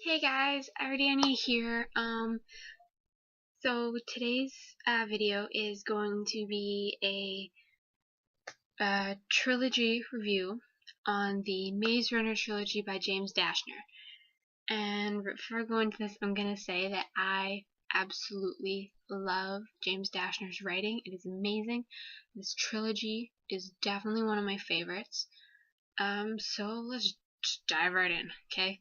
Hey guys, Ariadne here. So today's video is going to be a trilogy review on the Maze Runner trilogy by James Dashner. And before going into this, I'm gonna say that I absolutely love James Dashner's writing. It is amazing. This trilogy is definitely one of my favorites. So let's just dive right in, okay?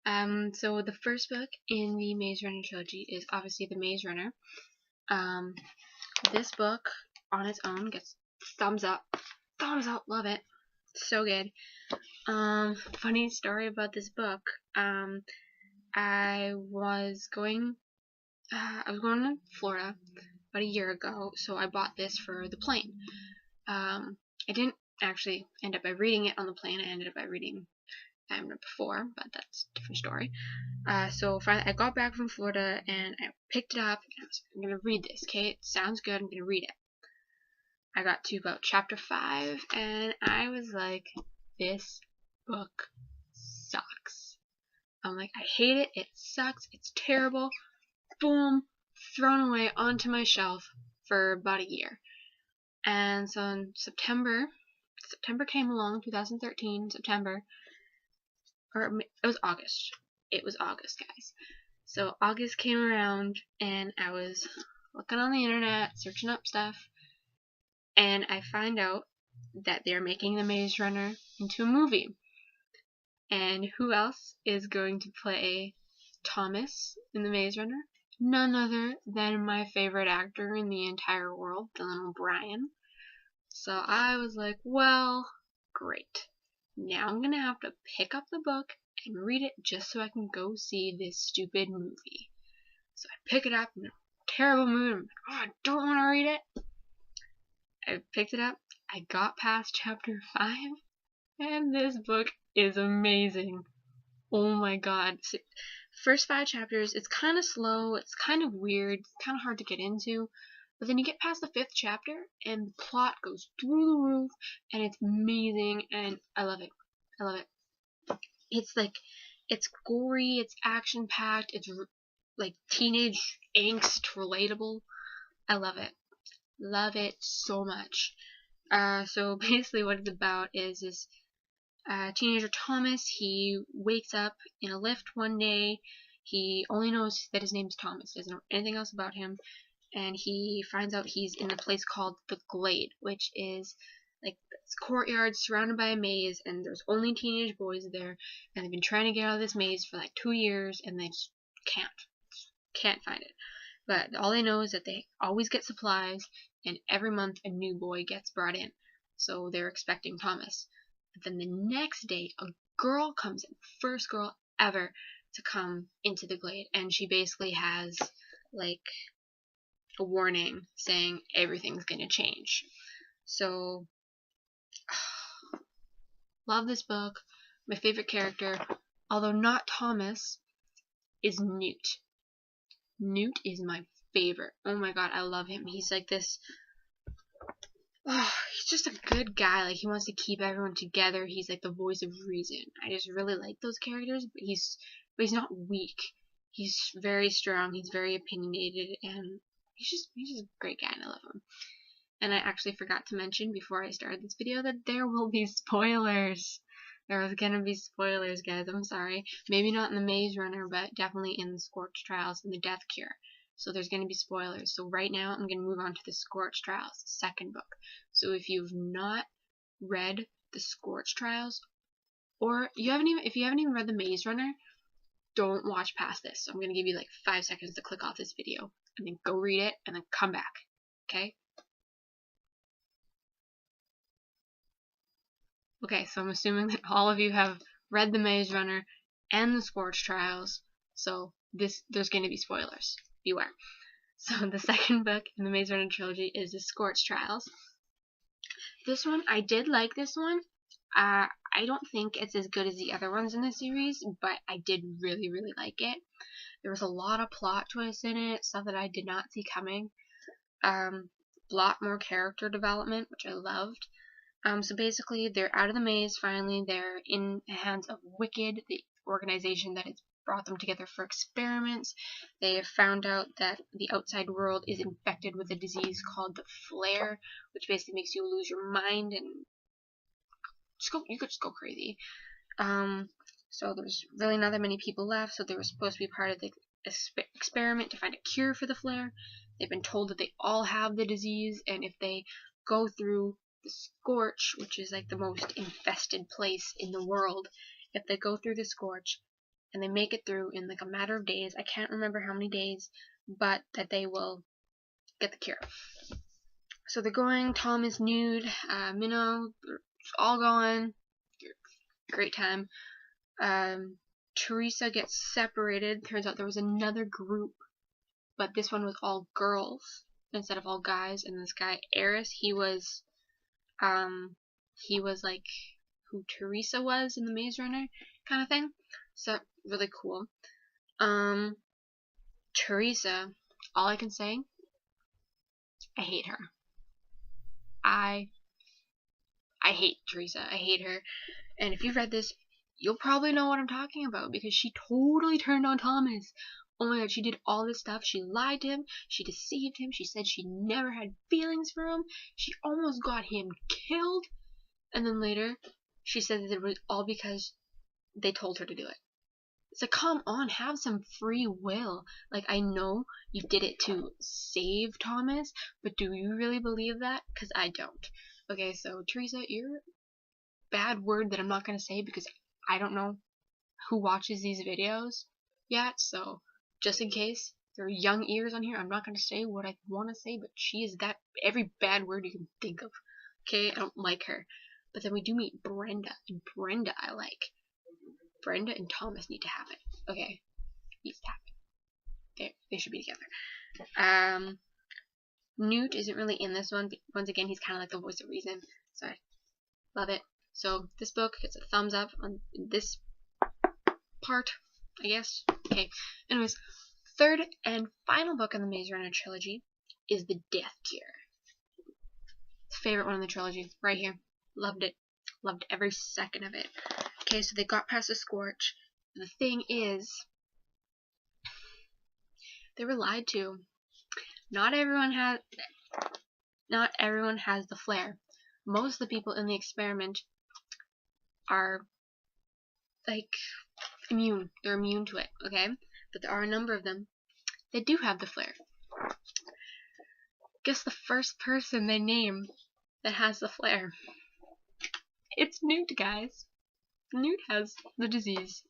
So the first book in the Maze Runner trilogy is obviously The Maze Runner. This book on its own gets thumbs up, love it, so good. Funny story about this book. I was going to Florida about a year ago, so I bought this for the plane. I didn't actually end up by reading it on the plane. I ended up by reading before, but that's a different story. So finally, I got back from Florida and I picked it up and I was like, I'm gonna read this, okay? It sounds good, I'm gonna read it. I got to about chapter 5 and I was like, this book sucks. I'm like, I hate it, it sucks, it's terrible. Boom, thrown away onto my shelf for about a year. And so in September came along, 2013, September, or it was August. It was August, guys. So August came around and I was looking on the internet, searching up stuff, and I find out that they're making The Maze Runner into a movie. And who else is going to play Thomas in The Maze Runner? None other than my favorite actor in the entire world, Dylan O'Brien. So I was like, well, great. Now I'm gonna have to pick up the book and read it just so I can go see this stupid movie. So I pick it up in a terrible mood. I'm like, oh, I don't want to read it. I picked it up. I got past chapter 5, and this book is amazing. Oh my god. So, first 5 chapters, it's kind of slow, it's kind of weird, it's kind of hard to get into. But then you get past the 5th chapter, and the plot goes through the roof, and it's amazing, and I love it. I love it. It's like, it's gory, it's action-packed, it's like teenage angst relatable. I love it. Love it so much. So basically what it's about is this teenager Thomas, he wakes up in a lift one day. He only knows that his name's Thomas, doesn't know anything else about him. And he finds out he's in a place called the Glade, which is like this courtyard surrounded by a maze, and there's only teenage boys there, and they've been trying to get out of this maze for like 2 years, and they just can't find it. But all they know is that they always get supplies, and every month a new boy gets brought in. So they're expecting Thomas. But then the next day, a girl comes in, first girl ever to come into the Glade, and she basically has like a warning saying everything's gonna change. So love this book. My favorite character, although not Thomas, is Newt. Newt is my favorite. Oh my god, I love him. He's like this, he's just a good guy. Like, he wants to keep everyone together. He's like the voice of reason. I just really like those characters, but he's not weak. He's very strong. He's very opinionated, and he's just a great guy, and I love him. And I actually forgot to mention before I started this video that there will be spoilers. There was gonna be spoilers, guys. I'm sorry. Maybe not in the Maze Runner, but definitely in the Scorch Trials and the Death Cure. So there's gonna be spoilers. So right now I'm gonna move on to the Scorch Trials, second book. So if you've not read the Scorch Trials, or if you haven't even read the Maze Runner, don't watch past this. So I'm gonna give you like 5 seconds to click off this video and then go read it and then come back. Okay? Okay, so I'm assuming that all of you have read The Maze Runner and the Scorch Trials, so there's going to be spoilers. Beware. So the second book in the Maze Runner trilogy is the Scorch Trials. This one, I did like this one. I don't think it's as good as the other ones in the series, but I did really, really like it. There was a lot of plot twists in it, stuff that I did not see coming. A lot more character development, which I loved. So basically, they're out of the maze finally. They're in the hands of Wicked, the organization that is brought them together for experiments. They have found out that the outside world is infected with a disease called the flare, which basically makes you lose your mind and you could just go crazy. So there's really not that many people left, so they were supposed to be part of the experiment to find a cure for the flare. They've been told that they all have the disease, and if they go through the scorch, which is like the most infested place in the world, if they go through the scorch and they make it through in like a matter of days, I can't remember how many days, but that they will get the cure. So they're going, Tom is nude, Minnow, they're all going, great time. Teresa gets separated. Turns out there was another group, but this one was all girls instead of all guys. And this guy Eris, he was like who Teresa was in the Maze Runner kind of thing. So really cool. Teresa, all I can say, I hate her. I hate Teresa. I hate her. And if you've read this, you'll probably know what I'm talking about, because she totally turned on Thomas. Oh my god, she did all this stuff. She lied to him. She deceived him. She said she never had feelings for him. She almost got him killed. And then later, she said that it was all because they told her to do it. It's like, come on, have some free will. Like, I know you did it to save Thomas, but do you really believe that? Because I don't. Okay, so Teresa, you're a bad word that I'm not going to say because I don't know who watches these videos yet, so just in case there are young ears on here, I'm not going to say what I want to say, but she is that every bad word you can think of. Okay, I don't like her. But then we do meet Brenda, and Brenda I like. Brenda and Thomas need to happen. Okay, needs to happen. They should be together. Newt isn't really in this one, but once again, he's kind of like the voice of reason, so I love it. So this book gets a thumbs up on this part, I guess. Okay, anyways, third and final book in the Maze Runner trilogy is The Death Cure. Favorite one in the trilogy, right here. Loved it. Loved every second of it. Okay, so they got past the scorch. The thing is, they were lied to. Not everyone has the flare. Most of the people in the experiment are like immune. They're immune to it, okay? But there are a number of them that do have the flare. Guess the first person they name that has the flare. It's Newt, guys. Newt has the disease.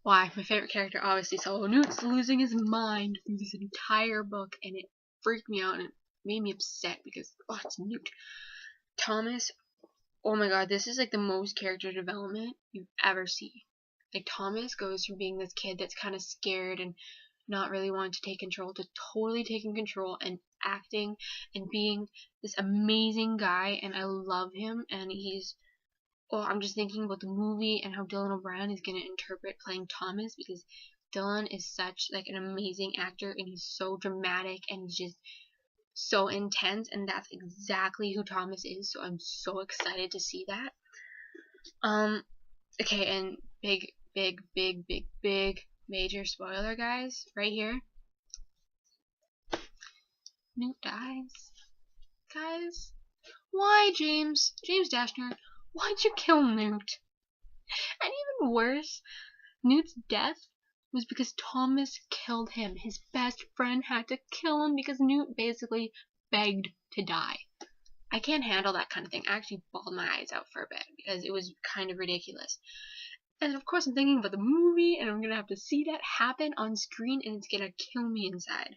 Why? My favorite character, obviously. So Newt's losing his mind through this entire book, and it freaked me out and it made me upset because, oh, it's Newt. Thomas, oh my god, this is like the most character development you've ever seen. Like, Thomas goes from being this kid that's kind of scared and not really wanting to take control to totally taking control and acting and being this amazing guy, and I love him. And he's, oh, I'm just thinking about the movie and how Dylan O'Brien is going to interpret playing Thomas, because Dylan is such like an amazing actor, and he's so dramatic and just so intense, and that's exactly who Thomas is. So I'm so excited to see that. Okay, and big major spoiler, guys, right here. Newt dies. Guys, why, James Dashner? Why'd you kill Newt? And even worse, Newt's death was because Thomas killed him. His best friend had to kill him because Newt basically begged to die. I can't handle that kind of thing. I actually bawled my eyes out for a bit because it was kind of ridiculous. And of course I'm thinking about the movie, and I'm going to have to see that happen on screen, and it's going to kill me inside.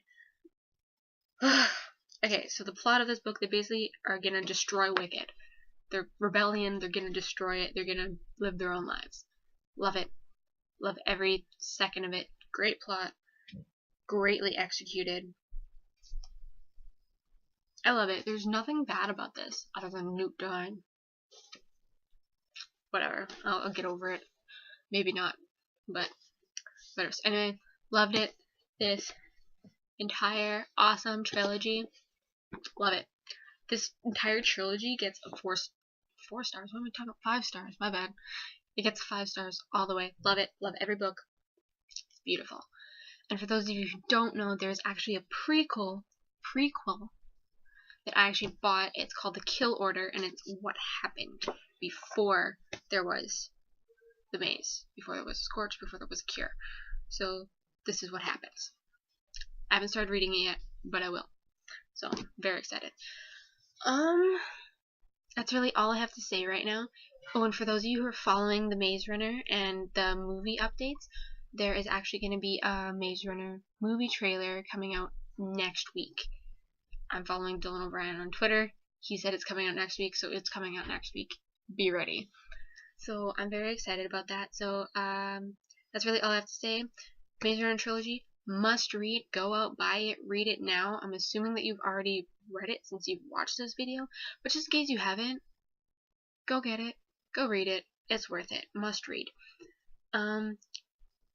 Okay, so the plot of this book, they basically are going to destroy Wicked. They're rebellion, they're going to destroy it, they're going to live their own lives. Love it. Love every second of it. Great plot. Greatly executed. I love it. There's nothing bad about this other than Newt dying. Whatever. I'll get over it. Maybe not. But whatever. Anyway, loved it. This entire awesome trilogy. Love it. This entire trilogy gets a 4 stars. What am I talking about? 5 stars. My bad. It gets 5 stars all the way. Love it. Love every book. It's beautiful. And for those of you who don't know, there's actually a prequel that I actually bought. It's called The Kill Order, and it's what happened before there was the maze, before there was Scorch, before there was a cure. So this is what happens. I haven't started reading it yet, but I will. So I'm very excited. That's really all I have to say right now. Oh, and for those of you who are following the Maze Runner and the movie updates, there is actually going to be a Maze Runner movie trailer coming out next week. I'm following Dylan O'Brien on Twitter. He said it's coming out next week, so it's coming out next week. Be ready. So I'm very excited about that. So that's really all I have to say. Maze Runner Trilogy, must read. Go out, buy it, read it now. I'm assuming that you've already read it since you've watched this video, but just in case you haven't, go get it. Go read it. It's worth it. Must read.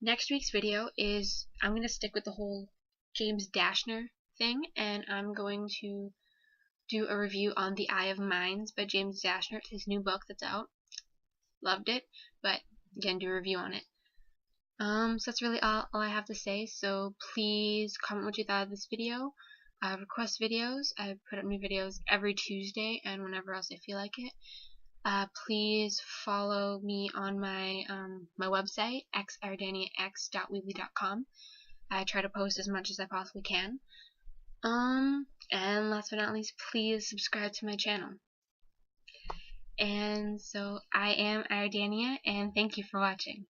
Next week's video is, I'm going to stick with the whole James Dashner thing, and I'm going to do a review on The Eye of Mines by James Dashner. It's his new book that's out. Loved it, but again, do a review on it. So that's really all I have to say, so please comment what you thought of this video. Request videos. I put up new videos every Tuesday and whenever else I feel like it. Please follow me on my my website, xardaniax.weebly.com. I try to post as much as I possibly can. And last but not least, please subscribe to my channel. And so I am Ardania, and thank you for watching.